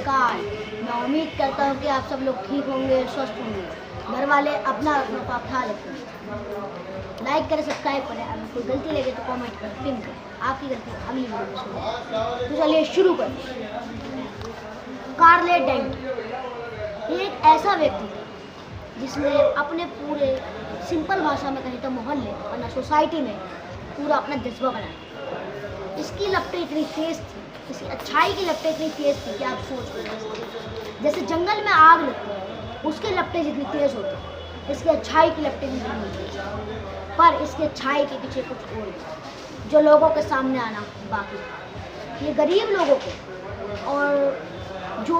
नमस्कार। मैं उम्मीद करता हूँ कि आप सब लोग ठीक होंगे, स्वस्थ होंगे। घर वाले अपना अपना ख्याल रखें। लाइक करें, सब्सक्राइब करें। अगर कोई गलती लगे तो कमेंट करें, पिन करें। आपकी गलती अगली वीडियो में सुनो। तो चलिए शुरू करें। कार्ले डेंट ये एक ऐसा व्यक्ति है जिसने अपने पूरे सिंपल भाषा में कहें तो मोहल्ले वरना सोसाइटी में पूरा अपना जज्बा बनाया। इसकी लपटें इतनी तेज थी, इसकी अच्छाई की लपटें इतनी तेज थी कि आप सोच सकते। जैसे जंगल में आग लगती है, उसकी लपटें जितनी तेज होती है, इसकी अच्छाई की लपटें भी नहीं होती। पर इसकी अच्छाई के पीछे कुछ और है जो लोगों के सामने आना बाकी है। ये गरीब लोगों को, और जो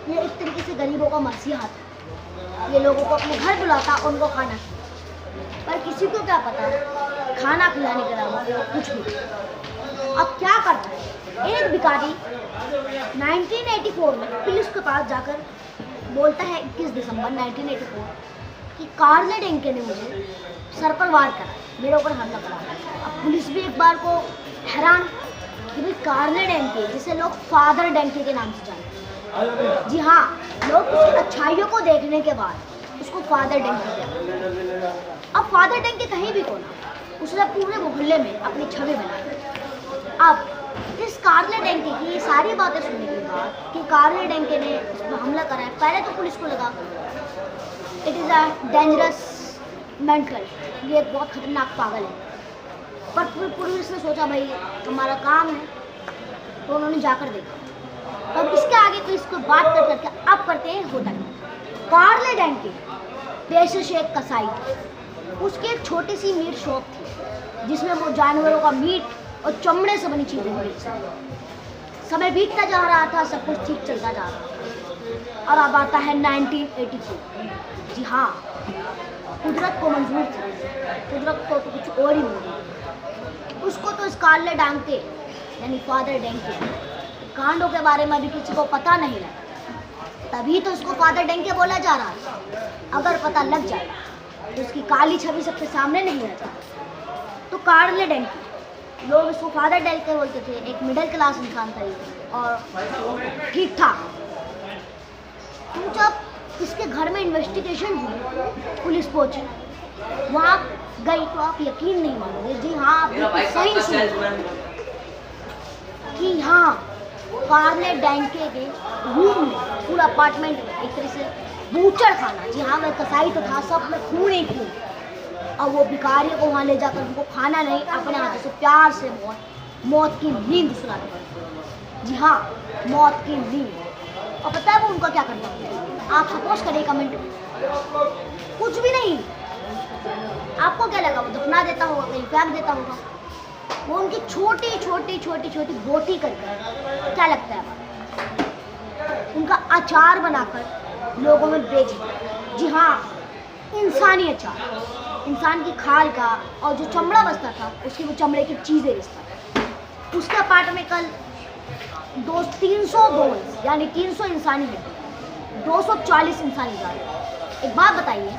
ये एक तरीके से गरीबों का मसीहा था। ये लोगों को अपने घर बुलाता, उनको खाना, पर किसी को क्या पता खाना खिलाने के अलावा वो कुछ भी। अब क्या करता है, एक भिखारी 1984 में पुलिस के पास जाकर बोलता है 21 दिसंबर 1984 कि कार्ले डेंके ने मुझे सर पर वार करा, मेरे ऊपर हमला करा। अब पुलिस भी एक बार को हैरान कि भाई कार्ले डेंके, जिसे लोग फादर डेंके के नाम से जानते हैं, जी हाँ, लोग उसकी अच्छाइयों को देखने के बाद उसको फादर डेंके कहते हैं। अब फादर डेंके कहीं भी कोना, उसने पूरे मोहल्ले में अपनी छवि बनाई। अब इस कार्ले डेंके की ये सारी बातें सुनने के बाद कि कार्ले डेंके ने इस पर हमला करा है, पहले तो पुलिस को लगा it is a dangerous mental, ये एक बहुत खतरनाक पागल है। पर पुलिस ने सोचा भाई हमारा काम है, तो उन्होंने जाकर देखा। तब इसके आगे तो इसको बात कर करके अब करते हैं होटल। कार्ले डेंके पेशे से एक कसाई, उसकी एक छोटी सी मीट शॉप थी जिसमें वो जानवरों का मीट और चमड़े से बनी चीज़ें बेचता। समय बीतता जा रहा था, सब कुछ ठीक चलता जा रहा था। और अब आता है 1984। जी हाँ, कुदरत को मंजूर थी, कुदरत को तो कुछ और ही मिल। उसको तो इस कार्ले डेंके यानी फादर डेंके कांडों के बारे में भी किसी को पता नहीं लगा, तभी तो उसको फादर डेंके बोला जा रहा है। अगर पता लग जाए तो उसकी काली छवि सबके सामने नहीं आ जाती। तो कार्ले डेंके, लोग इसको फादर डेंके बोलते थे, एक मिडिल क्लास इंसान था ये और ठीक ठाक। तो जब इसके घर में इन्वेस्टिगेशन हुई, पुलिस पहुंची, वहाँ गई तो आप यकीन नहीं मानोगे, जी हाँ, आप बिल्कुल सही सुन कि हाँ, कार्ले डेंके के रूम में, पूरा अपार्टमेंट में एक तरह से बूचड़ खाना, जी हाँ, मैं कसाई तो था, सब में खून ही खून। और वो भिखारी को वहाँ ले जाकर उनको खाना नहीं, अपने हाथों से प्यार से मौत की नींद सुलाते हैं। जी हाँ, मौत की नींद। और पता है वो उनका क्या करता है? आप सपोज करें कमेंट में, कुछ भी नहीं, आपको क्या लगा, वो दफना देता होगा, कहीं फेंक देता होगा। वो उनकी छोटी छोटी छोटी छोटी बोटी करके, क्या लगता है, उनका अचार बनाकर लोगों में बेच दिया। जी हाँ, इंसानी अचार, इंसान की खाल का, और जो चमड़ा बचता था उसकी वो चमड़े की चीज़ें बेचता। उसके अपार्टमेंट में कल 300 बोन्स यानी 300 इंसानी हड्डी, 240 इंसानी दांत। एक बात बताइए,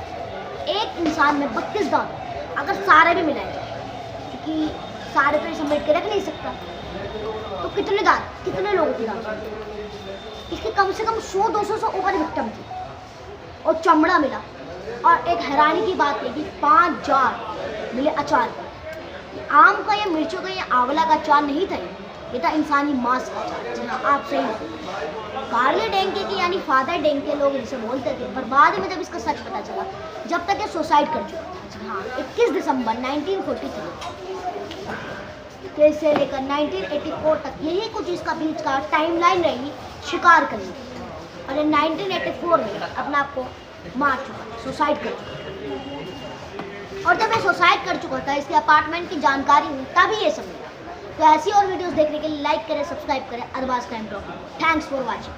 एक इंसान में 32 दांत अगर सारे भी मिलाए जाए, क्योंकि सारे पे समेट के रख नहीं सकता, तो कितने दांत, कितने लोगों के दांत? इसके कम से कम 100-200 से ऊपर विक्टिम थी और चमड़ा मिला। और एक हैरानी की बात है कि 5 जार मिले अचार का। आम का या मिर्चों का या आंवला का अचार नहीं था, ये था इंसानी मांस का अचार। जी हाँ, आप सही हो। कार्ले डेंके की यानी फादर डेंके लोग इसे बोलते थे, पर बाद में जब इसका सच पता चला, जब तक ये सुसाइड कर चुका था। जी हाँ, 21 दिसंबर 1943 से लेकर 1984 तक यही कुछ इसका बीच का टाइमलाइन रही शिकार करने की। और 1984 में अपने आप को मार चुका, सुसाइड कर चुका। और जब ये सुसाइड कर चुका था, इसके अपार्टमेंट की जानकारी हुई, तभी ये समझा। तो ऐसी और वीडियोस देखने के लिए लाइक करें, सब्सक्राइब करें Arbaz crime blog. Thanks for watching.